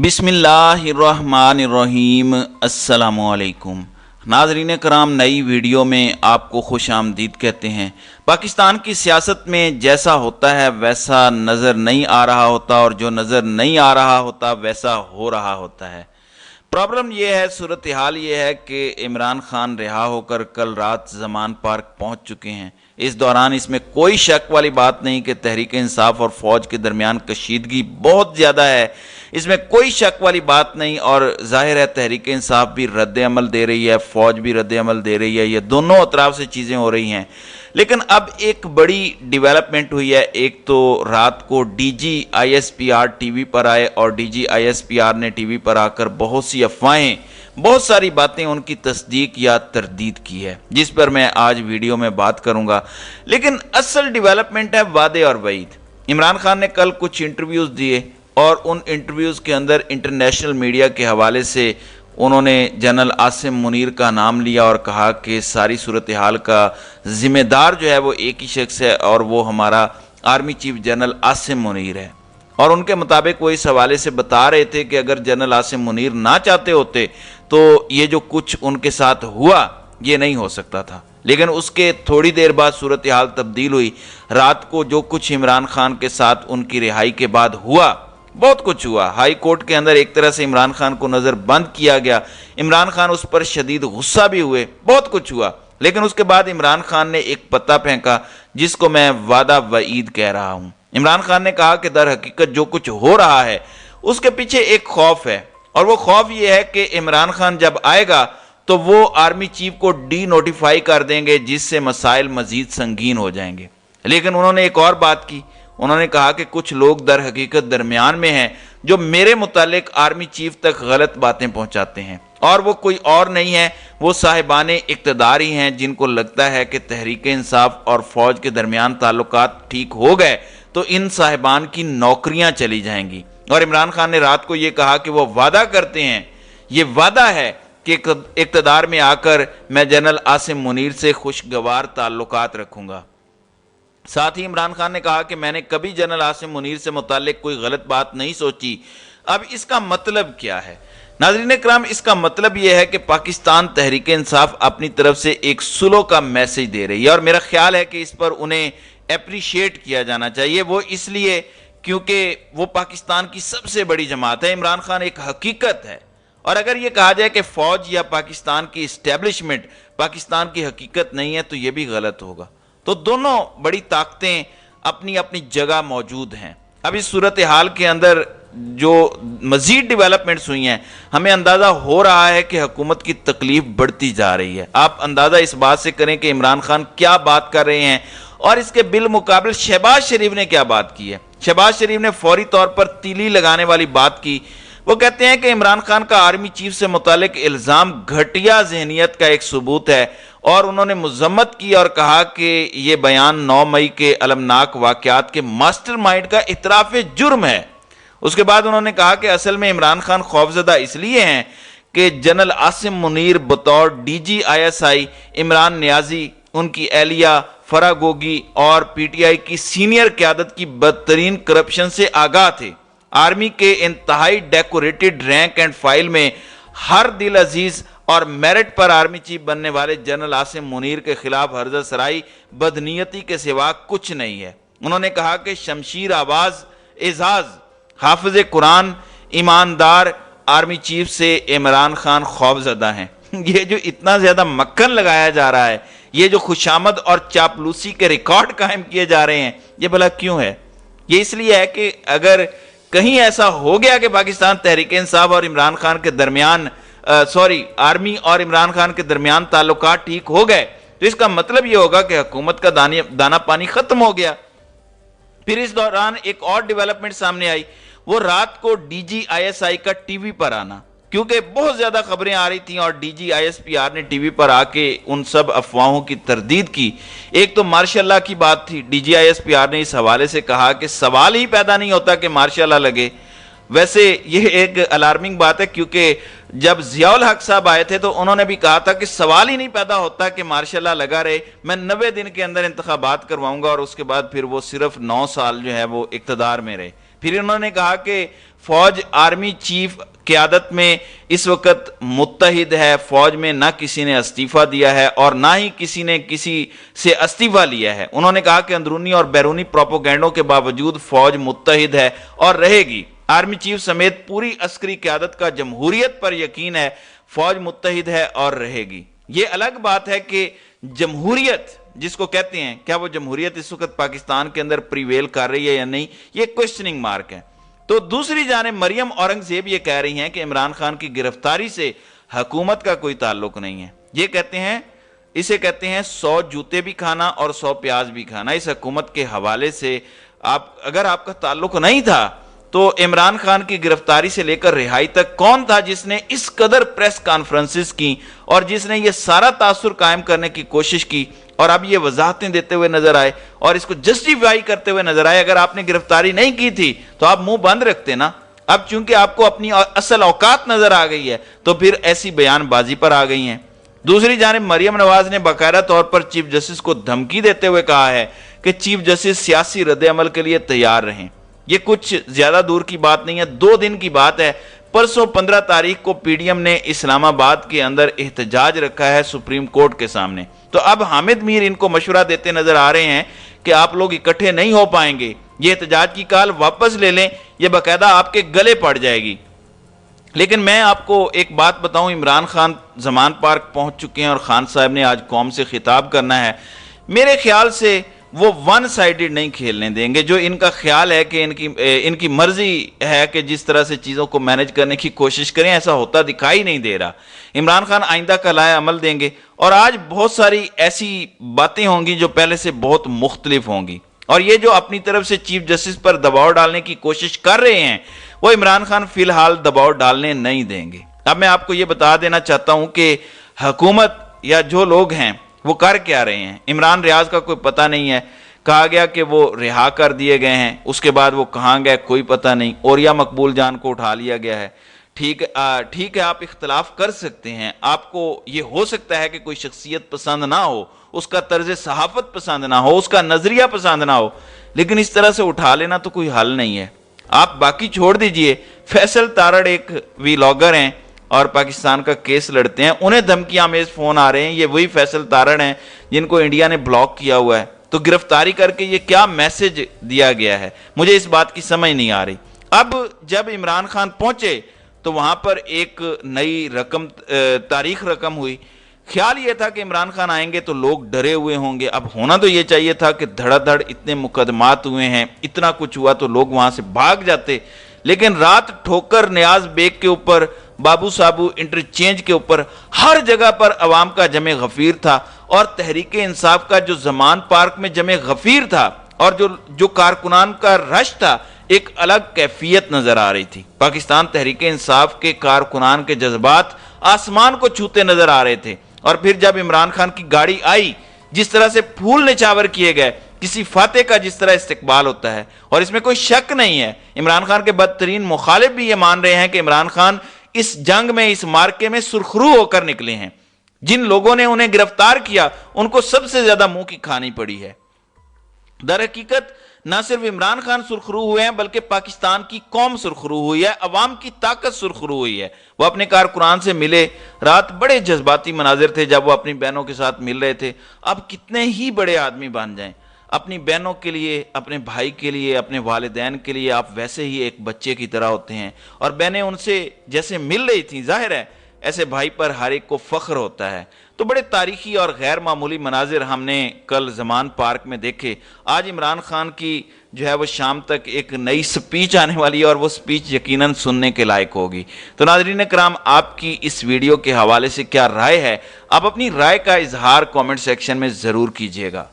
बिस्मिल्लाहिर्रहमानिर्रहीम। अस्सलामुअलैकुम नाज़रीन कराम, नई वीडियो में आपको खुश आमदीद कहते हैं। पाकिस्तान की सियासत में जैसा होता है वैसा नज़र नहीं आ रहा होता, और जो नज़र नहीं आ रहा होता वैसा हो रहा होता है। प्रॉब्लम ये है, सूरत हाल ये है कि इमरान खान रिहा होकर कल रात ज़मान पार्क पहुंच चुके हैं। इस दौरान इसमें कोई शक वाली बात नहीं कि तहरीक इंसाफ और फ़ौज के दरमियान कशीदगी बहुत ज़्यादा है, इसमें कोई शक वाली बात नहीं। और जाहिर है तहरीक इंसाफ भी रद्द अमल दे रही है, फ़ौज भी रद्द अमल दे रही है, ये दोनों अतराफ से चीज़ें हो रही हैं। लेकिन अब एक बड़ी डेवलपमेंट हुई है। एक तो रात को DGISPR टीवी पर आए और DGISPR ने टीवी पर आकर बहुत सी अफवाहें, बहुत सारी बातें उनकी तस्दीक या तरदीद की है, जिस पर मैं आज वीडियो में बात करूंगा। लेकिन असल डेवलपमेंट है वादे और वईद। इमरान खान ने कल कुछ इंटरव्यूज़ दिए और उन इंटरव्यूज़ के अंदर इंटरनेशनल मीडिया के हवाले से उन्होंने जनरल आसिम मुनीर का नाम लिया और कहा कि सारी सूरत हाल का ज़िम्मेदार जो है वो एक ही शख्स है, और वो हमारा army chief general Asim Munir है। और उनके मुताबिक वो इस हवाले से बता रहे थे कि अगर जनरल आसिम मुनीर ना चाहते होते तो ये जो कुछ उनके साथ हुआ ये नहीं हो सकता था। लेकिन उसके थोड़ी देर बाद सूरत हाल तब्दील हुई। रात को जो कुछ इमरान खान के साथ उनकी रिहाई के बाद हुआ, बहुत कुछ हुआ। हाई कोर्ट के अंदर एक तरह से इमरान खान को नज़र बंद किया गया, इमरान खान उस पर शदीद गुस्सा भी हुए, बहुत कुछ हुआ। लेकिन उसके बाद इमरान खान ने एक पत्ता फेंका जिसको मैं वादा वईद कह रहा हूँ। इमरान खान ने कहा कि दर हकीकत जो कुछ हो रहा है उसके पीछे एक खौफ है, और वो खौफ ये है कि इमरान खान जब आएगा तो वो आर्मी चीफ को डी नोटिफाई कर देंगे, जिससे मसाइल मजीद संगीन हो जाएंगे। लेकिन उन्होंने एक और बात की, उन्होंने कहा कि कुछ लोग दर हकीकत दरमियान में हैं जो मेरे मुतालिक आर्मी चीफ तक गलत बातें पहुंचाते हैं, और वो कोई और नहीं है, वो साहिबाने इक़्तिदार ही हैं जिनको लगता है कि तहरीक इंसाफ और फौज के दरमियान ताल्लुकात ठीक हो गए तो इन साहिबान की नौकरियां चली जाएंगी। और इमरान खान ने रात को ये कहा कि वो वादा करते हैं, ये वादा है कि इक़्तिदार में आकर मैं जनरल आसिम मुनीर से खुशगवार ताल्लुकात रखूंगा। साथ ही इमरान खान ने कहा कि मैंने कभी जनरल आसिम मुनीर से मुताल्लिक कोई गलत बात नहीं सोची। अब इसका मतलब क्या है नाज़रीन इकराम? इसका मतलब यह है कि पाकिस्तान तहरीक इंसाफ अपनी तरफ से एक सुलह का मैसेज दे रही है, और मेरा ख्याल है कि इस पर उन्हें अप्रिशिएट किया जाना चाहिए। वो इसलिए क्योंकि वो पाकिस्तान की सबसे बड़ी जमात है। इमरान खान एक हकीकत है, और अगर ये कहा जाए कि फौज या पाकिस्तान की इस्टेब्लिशमेंट पाकिस्तान की हकीकत नहीं है तो ये भी गलत होगा। तो दोनों बड़ी ताकतें अपनी अपनी जगह मौजूद हैं। अब इस सूरत हाल के अंदर जो मजीद डेवलपमेंट्स हुई हैं, हमें अंदाज़ा हो रहा है कि हुकूमत की तकलीफ बढ़ती जा रही है। आप अंदाज़ा इस बात से करें कि इमरान खान क्या बात कर रहे हैं, और इसके बिलमुकाबिल शहबाज शरीफ ने क्या बात की है। शहबाज शरीफ ने फौरी तौर पर तीली लगाने वाली बात की। वो कहते हैं कि इमरान खान का आर्मी चीफ से मुतालिक इल्ज़ाम घटिया जहनीत का एक सबूत है, और उन्होंने मजम्मत की और कहा कि यह बयान 9 मई के अलमनाक वाक़यात के मास्टरमाइंड का इतराफ़ जुर्म है। उसके बाद उन्होंने कहा कि असल में इमरान खान खौफजदा इसलिए हैं कि जनरल आसिम मुनीर बतौर DGISI, इमरान नियाजी, उनकी एहलिया फरागोगी और PTI की सीनियर क़यादत की बदतरीन करप्शन से आगाह थे। आर्मी के इंतहाई डेकोरेटेड रैंक एंड फाइल में हर दिल अजीज और मेरिट पर आर्मी चीफ बनने वाले जनरल आसिम मुनीर के खिलाफ हर्जा सराई बदनीयती के सिवा कुछ नहीं है। उन्होंने कहा कि शमशीर आवाज, एजाज, हाफिज कुरान, ईमानदार आर्मी चीफ से इमरान खान खौफजदा हैं। ये जो इतना ज्यादा मक्खन लगाया जा रहा है, ये जो खुशामद और चापलूसी के रिकॉर्ड कायम किए जा रहे हैं, ये भला क्यों है? ये इसलिए है कि अगर कहीं ऐसा हो गया कि पाकिस्तान तहरीक इंसाफ और इमरान खान के दरमियान आर्मी और इमरान खान के दरमियान ताल्लुकात ठीक हो गए तो इसका मतलब यह होगा कि हुकूमत का दाना पानी खत्म हो गया। फिर इस दौरान एक और डेवलपमेंट सामने आई, वो रात को DGISI का टीवी पर आना, क्योंकि बहुत ज्यादा खबरें आ रही थी और DGISPR ने टीवी पर आके उन सब अफवाहों की तरदीद की। एक तो मार्शल की बात थी, DGISPR ने इस हवाले से कहा कि सवाल ही पैदा नहीं होता कि मार्शल लगे। वैसे ये एक अलार्मिंग बात है, क्योंकि जब जियाउल हक साहब आए थे तो उन्होंने भी कहा था कि सवाल ही नहीं पैदा होता कि मार्शल लगा रहे, मैं 90 दिन के अंदर इंतखाबात करवाऊंगा, और उसके बाद फिर वो सिर्फ 9 साल जो है वो इक़्तिदार में रहे। फिर उन्होंने कहा कि फौज आर्मी चीफ क़यादत में इस वक्त मुत्तहिद है, फौज में ना किसी ने इस्तीफ़ा दिया है और ना ही किसी ने किसी से इस्तीफ़ा लिया है। उन्होंने कहा कि अंदरूनी और बैरूनी प्रोपोगेंडों के बावजूद फौज मुत्तहिद है और रहेगी। आर्मी चीफ समेत पूरी अस्करी क़यादत का जमहूरियत पर यकीन है, फौज मुत्तहिद है और रहेगी। ये अलग बात है कि जमहूरियत जिसको कहते हैं, क्या वो जमहूरियत इस वक्त पाकिस्तान के अंदर प्रीवेल कर रही है या नहीं, ये क्वेश्चनिंग मार्क है। तो दूसरी जानिब मरियम औरंगजेब ये कह रही हैं कि इमरान खान की गिरफ्तारी से हुकूमत का कोई ताल्लुक नहीं है। ये कहते हैं, इसे कहते हैं 100 जूते भी खाना और 100 प्याज भी खाना। इस हुकूमत के हवाले से अगर आपका ताल्लुक नहीं था तो इमरान खान की गिरफ्तारी से लेकर रिहाई तक कौन था जिसने इस कदर प्रेस कॉन्फ्रेंसेस की और जिसने ये सारा तासुर कायम करने की कोशिश की और अब ये वजाहतें देते हुए नजर आए और इसको जस्टिफाई करते हुए नजर आए। अगर आपने गिरफ्तारी नहीं की थी तो आप मुंह बंद रखते ना। अब चूंकि आपको अपनी असल औकात नजर आ गई है तो फिर ऐसी बयानबाजी पर आ गई हैं। दूसरी जानिब मरियम नवाज ने बाकायदा तौर पर चीफ जस्टिस को धमकी देते हुए कहा है कि चीफ जस्टिस सियासी रद्द-ए-अमल के लिए तैयार रहें। ये कुछ ज्यादा दूर की बात नहीं है, 2 दिन की बात है। परसों 15 तारीख को पीडीएम ने इस्लामाबाद के अंदर एहतजाज रखा है सुप्रीम कोर्ट के सामने। तो अब हामिद मीर इनको मशवरा देते नजर आ रहे हैं कि आप लोग इकट्ठे नहीं हो पाएंगे, ये एहतजाज की कॉल वापस ले लें, ये बाकायदा आपके गले पड़ जाएगी। लेकिन मैं आपको एक बात बताऊं, इमरान खान जमान पार्क पहुंच चुके हैं और खान साहब ने आज कौम से खिताब करना है। मेरे ख्याल से वो वन साइडेड नहीं खेलने देंगे। जो इनका ख्याल है कि इनकी मर्जी है कि जिस तरह से चीज़ों को मैनेज करने की कोशिश करें, ऐसा होता दिखाई नहीं दे रहा। इमरान खान आइंदा का लाए अमल देंगे और आज बहुत सारी ऐसी बातें होंगी जो पहले से बहुत मुख्तलिफ होंगी। और ये जो अपनी तरफ से चीफ जस्टिस पर दबाव डालने की कोशिश कर रहे हैं वो इमरान खान फिलहाल दबाव डालने नहीं देंगे। अब मैं आपको ये बता देना चाहता हूं कि हुकूमत या जो लोग हैं वो कर क्या रहे हैं। इमरान रियाज का कोई पता नहीं है, कहा गया कि वो रिहा कर दिए गए हैं, उसके बाद वो कहाँ गए कोई पता नहीं। औरिया मकबूल जान को उठा लिया गया है। ठीक है, आप इख्तलाफ कर सकते हैं, आपको ये हो सकता है कि कोई शख्सियत पसंद ना हो, उसका तर्ज सहाफत पसंद ना हो, उसका नजरिया पसंद ना हो, लेकिन इस तरह से उठा लेना तो कोई हल नहीं है। आप बाकी छोड़ दीजिए। फैसल तारड़ एक व्लॉगर हैं और पाकिस्तान का केस लड़ते हैं, उन्हें धमकियां में फोन आ रहे हैं। ये वही फैसल तारड़ हैं जिनको इंडिया ने ब्लॉक किया हुआ है। तो गिरफ्तारी करके ये क्या मैसेज दिया गया है, मुझे इस बात की समझ नहीं आ रही। अब जब इमरान खान पहुंचे तो वहां पर एक नई तारीख रकम हुई। ख्याल ये था कि इमरान खान आएंगे तो लोग डरे हुए होंगे। अब होना तो ये चाहिए था कि धड़ाधड़ इतने मुकदमात हुए हैं, इतना कुछ हुआ तो लोग वहां से भाग जाते। लेकिन रात ठोकर नियाज बेग के ऊपर, बाबू साबू इंटरचेंज के ऊपर, हर जगह पर अवाम का जमे गफीर था और तहरीक इंसाफ का जो जमान पार्क में जमे गफीर था और जो कारकुनान का रश था, एक अलग कैफियत नजर आ रही थी। पाकिस्तान तहरीक इंसाफ के कारकुनान के जज्बात आसमान को छूते नजर आ रहे थे। और फिर जब इमरान खान की गाड़ी आई, जिस तरह से फूल निछावर किए गए, किसी फाते का जिस तरह इस्तकबाल होता है, और इसमें कोई शक नहीं है, इमरान खान के बदतरीन मुखालिफ भी ये मान रहे हैं कि इमरान खान इस जंग में, इस मार्के में सुरखरू होकर निकले हैं। जिन लोगों ने उन्हें गिरफ्तार किया उनको सबसे ज्यादा मुंह की खानी पड़ी है। दर हकीकत न सिर्फ इमरान खान सुरखरू हुए हैं बल्कि पाकिस्तान की कौम सुरखरू हुई है, अवाम की ताकत सुरखरू हुई है। वो अपने कारकुनान से मिले, रात बड़े जज्बाती मनाजिर थे जब वो अपनी बहनों के साथ मिल रहे थे। अब कितने ही बड़े आदमी बन जाएं, अपनी बहनों के लिए, अपने भाई के लिए, अपने वालिदैन के लिए आप वैसे ही एक बच्चे की तरह होते हैं। और बहनें उनसे जैसे मिल रही थी, जाहिर है ऐसे भाई पर हर एक को फख्र होता है। तो बड़े तारीखी और गैर मामूली मनाजिर हमने कल जमान पार्क में देखे। आज इमरान खान की जो है वो शाम तक एक नई स्पीच आने वाली है और वो स्पीच यकीनन सुनने के लायक होगी। तो नाज़रीन कराम, आपकी इस वीडियो के हवाले से क्या राय है? आप अपनी राय का इजहार कमेंट सेक्शन में ज़रूर कीजिएगा।